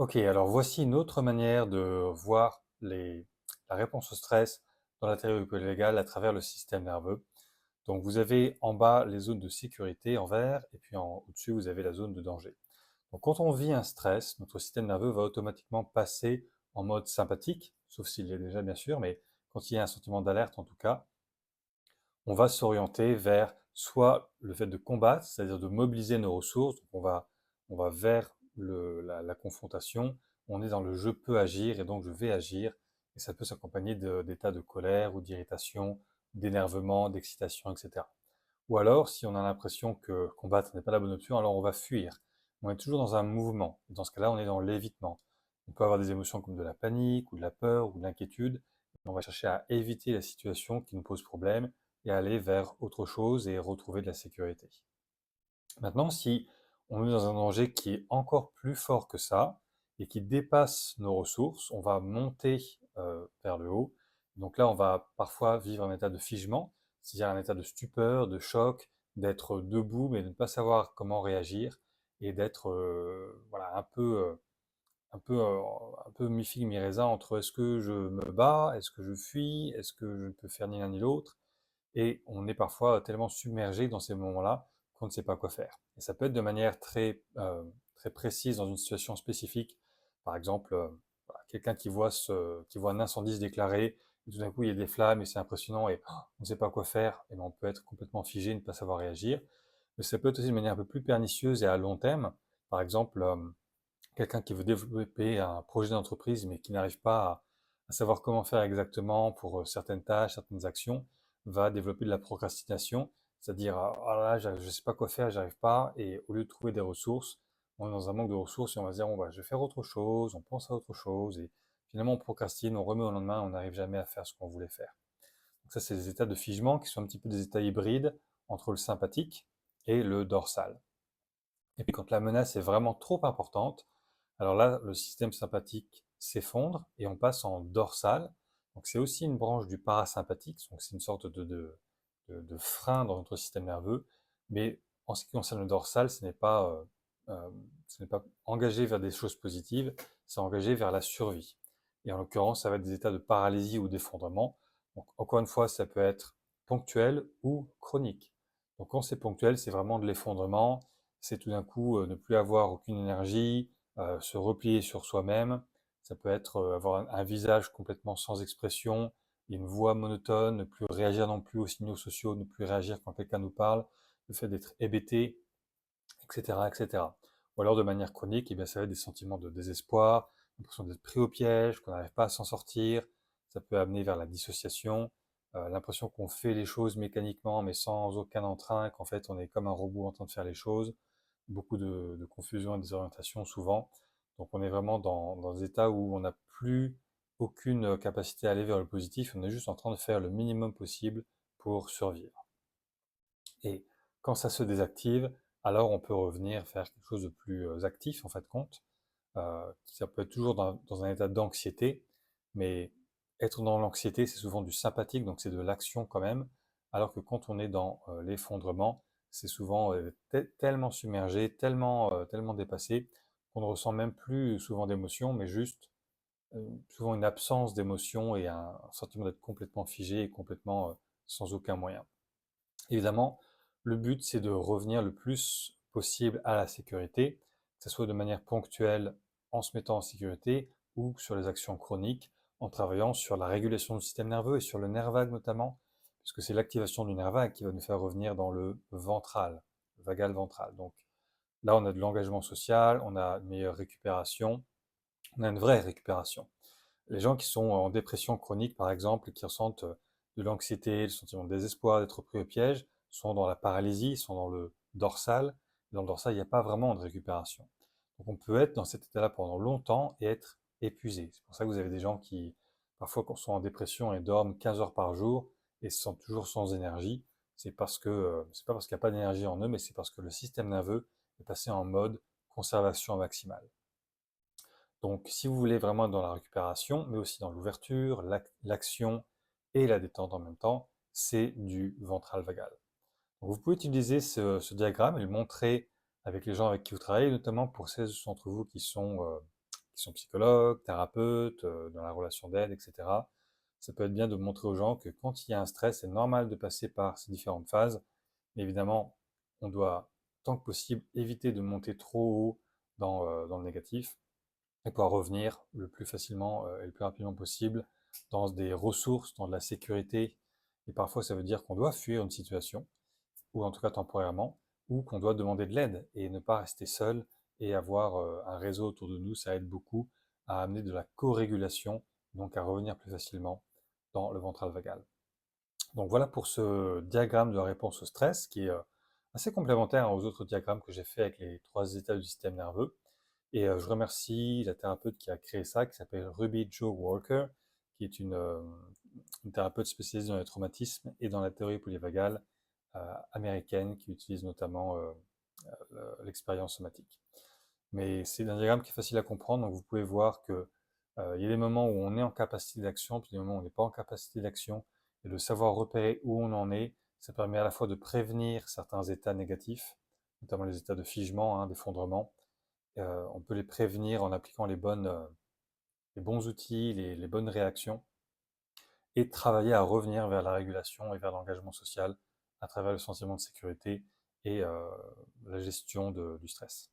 Ok, alors voici une autre manière de voir la réponse au stress dans la théorie légale à travers le système nerveux. Donc vous avez en bas les zones de sécurité en vert et puis au-dessus vous avez la zone de danger. Donc quand on vit un stress, notre système nerveux va automatiquement passer en mode sympathique, sauf s'il l'est déjà bien sûr, mais quand il y a un sentiment d'alerte en tout cas, on va s'orienter vers soit le fait de combattre, c'est-à-dire de mobiliser nos ressources, donc on va vers la confrontation, on est dans le je peux agir et donc je vais agir, et ça peut s'accompagner d'états de colère ou d'irritation, d'énervement, d'excitation, etc. Ou alors, si on a l'impression que combattre n'est pas la bonne option, alors on va fuir. On est toujours dans un mouvement. Dans ce cas-là, on est dans l'évitement. On peut avoir des émotions comme de la panique, ou de la peur, ou de l'inquiétude. On va chercher à éviter la situation qui nous pose problème et aller vers autre chose et retrouver de la sécurité. Maintenant, si on est dans un danger qui est encore plus fort que ça et qui dépasse nos ressources, on va monter vers le haut. Donc là, on va parfois vivre un état de figement, c'est-à-dire un état de stupeur, de choc, d'être debout mais de ne pas savoir comment réagir et d'être voilà, un peu mi-figue, mi-raisin entre est-ce que je me bats, est-ce que je fuis, est-ce que je ne peux faire ni l'un ni l'autre. Et on est parfois tellement submergé dans ces moments-là qu'on ne sait pas quoi faire. Et ça peut être de manière très précise dans une situation spécifique. Par exemple, voilà, quelqu'un qui voit un incendie se déclarer, et tout d'un coup il y a des flammes et c'est impressionnant et on ne sait pas quoi faire, et ben, on peut être complètement figé, ne pas savoir réagir. Mais ça peut être aussi de manière un peu plus pernicieuse et à long terme. Par exemple, quelqu'un qui veut développer un projet d'entreprise mais qui n'arrive pas à savoir comment faire exactement pour certaines tâches, certaines actions, va développer de la procrastination, c'est-à-dire ah là, je ne sais pas quoi faire, j'arrive pas, et au lieu de trouver des ressources, on est dans un manque de ressources et on va se dire bon, bah, je vais faire autre chose, on pense à autre chose, et finalement on procrastine, on remet au lendemain, on n'arrive jamais à faire ce qu'on voulait faire. Donc ça, c'est des états de figement qui sont un petit peu des états hybrides entre le sympathique et le dorsal. Et puis quand la menace est vraiment trop importante, alors là, le système sympathique s'effondre et on passe en dorsal. Donc c'est aussi une branche du parasympathique, donc c'est une sorte de frein dans notre système nerveux. Mais en ce qui concerne le dorsal, ce n'est pas engagé vers des choses positives, c'est engagé vers la survie. Et en l'occurrence, ça va être des états de paralysie ou d'effondrement. Donc encore une fois, ça peut être ponctuel ou chronique. Donc quand c'est ponctuel, c'est vraiment de l'effondrement, c'est tout d'un coup ne plus avoir aucune énergie, se replier sur soi-même. Ça peut être avoir un visage complètement sans expression, une voix monotone, ne plus réagir non plus aux signaux sociaux, ne plus réagir quand quelqu'un nous parle, le fait d'être hébété, etc., etc. Ou alors de manière chronique, eh bien, ça va être des sentiments de désespoir, l'impression d'être pris au piège, qu'on n'arrive pas à s'en sortir. Ça peut amener vers la dissociation, l'impression qu'on fait les choses mécaniquement mais sans aucun entrain, qu'en fait on est comme un robot en train de faire les choses. Beaucoup de confusion et de désorientation souvent. Donc on est vraiment dans des états où on n'a plus aucune capacité à aller vers le positif, on est juste en train de faire le minimum possible pour survivre. Et quand ça se désactive, alors on peut revenir faire quelque chose de plus actif en fait compte. Ça peut être toujours dans un état d'anxiété, mais être dans l'anxiété, c'est souvent du sympathique, donc c'est de l'action quand même, alors que quand on est dans l'effondrement, c'est souvent tellement submergé, tellement dépassé, qu'on ne ressent même plus souvent d'émotion, mais juste souvent une absence d'émotion et un sentiment d'être complètement figé et complètement sans aucun moyen. Évidemment, le but, c'est de revenir le plus possible à la sécurité, que ce soit de manière ponctuelle en se mettant en sécurité ou sur les actions chroniques en travaillant sur la régulation du système nerveux et sur le nerf vague notamment, puisque c'est l'activation du nerf vague qui va nous faire revenir dans le ventral, le vagal ventral. Donc là, on a de l'engagement social, on a une meilleure récupération, on a une vraie récupération. Les gens qui sont en dépression chronique, par exemple, et qui ressentent de l'anxiété, le sentiment de désespoir, d'être pris au piège, sont dans la paralysie, sont dans le dorsal. Dans le dorsal, il n'y a pas vraiment de récupération. Donc on peut être dans cet état-là pendant longtemps et être épuisé. C'est pour ça que vous avez des gens qui, parfois, sont en dépression et dorment 15 heures par jour et se sentent toujours sans énergie. C'est pas parce qu'il n'y a pas d'énergie en eux, mais c'est parce que le système nerveux est passé en mode conservation maximale. Donc, si vous voulez vraiment être dans la récupération, mais aussi dans l'ouverture, l'action et la détente en même temps, c'est du ventral vagal. Donc, vous pouvez utiliser ce diagramme et le montrer avec les gens avec qui vous travaillez, notamment pour ceux d'entre vous qui sont qui sont psychologues, thérapeutes, dans la relation d'aide, etc. Ça peut être bien de montrer aux gens que quand il y a un stress, c'est normal de passer par ces différentes phases. Mais évidemment, on doit, tant que possible, éviter de monter trop haut dans le négatif et pouvoir revenir le plus facilement et le plus rapidement possible dans des ressources, dans de la sécurité. Et parfois, ça veut dire qu'on doit fuir une situation, ou en tout cas temporairement, ou qu'on doit demander de l'aide et ne pas rester seul et avoir un réseau autour de nous. Ça aide beaucoup à amener de la co-régulation, donc à revenir plus facilement dans le ventral vagal. Donc voilà pour ce diagramme de la réponse au stress qui est assez complémentaire aux autres diagrammes que j'ai fait avec les 3 états du système nerveux. Et je remercie la thérapeute qui a créé ça, qui s'appelle Ruby Jo Walker, qui est une thérapeute spécialisée dans les traumatismes et dans la théorie polyvagale américaine, qui utilise notamment l'expérience somatique. Mais c'est un diagramme qui est facile à comprendre, donc vous pouvez voir que il y a des moments où on est en capacité d'action, puis des moments où on n'est pas en capacité d'action, et de savoir repérer où on en est, ça permet à la fois de prévenir certains états négatifs, notamment les états de figement, hein, d'effondrement. On peut les prévenir en appliquant les bons outils, les bonnes réactions, et travailler à revenir vers la régulation et vers l'engagement social à travers le sentiment de sécurité et la gestion du stress.